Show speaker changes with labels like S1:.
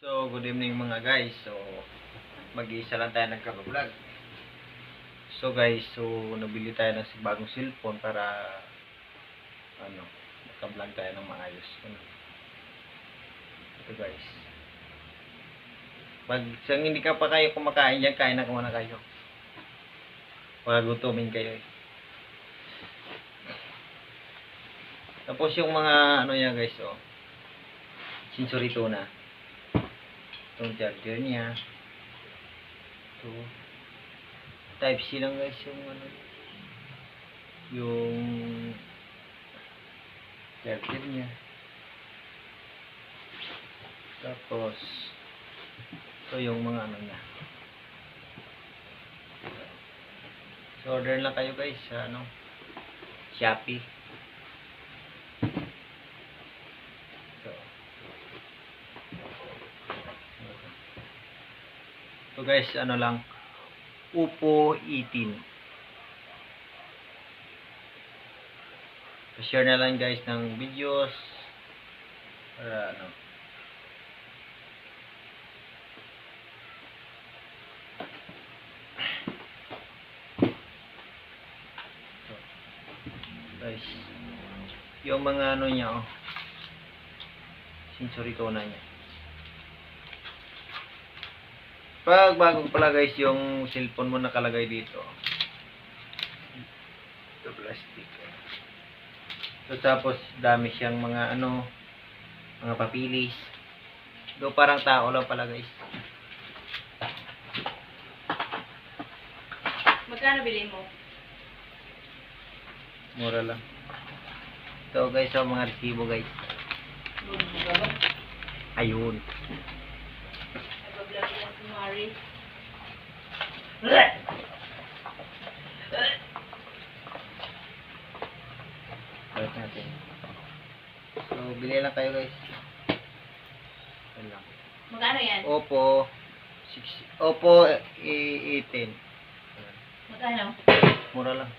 S1: So, good evening mga guys. So, mag-iisa lang tayo nagkaka-vlog. So guys, nabili tayo ng bagong cellphone para naka-vlog tayo ng maayos. Ito guys. Pag hindi ka pa kayo kumakain diyan, kain na muna kayo. Para gutumin kayo. Tapos yung mga yan guys, sensorito na. Itong charger niya. Ito. Type C lang guys yung charger niya. Tapos ito yung mga niya. So order lang kayo guys sa Shopee. So guys, lang Oppo 18. Share na lang guys ng videos para so, guys, yung mga niya sensorito na niya. Pag bago pala guys yung cellphone mo nakalagay dito. Ito plastic. So tapos dami siyang mga mga papilis. Do parang tao lang pala guys.
S2: Magkano bili mo?
S1: Mura lang. Ito guys, mga resibo guys. Ayun.
S2: Nag-vlog yan si Mari.
S1: Balik natin. So, bili lang kayo guys. Yan lang.
S2: Magkano yan?
S1: Oppo 18.
S2: Magkano?
S1: Mura lang.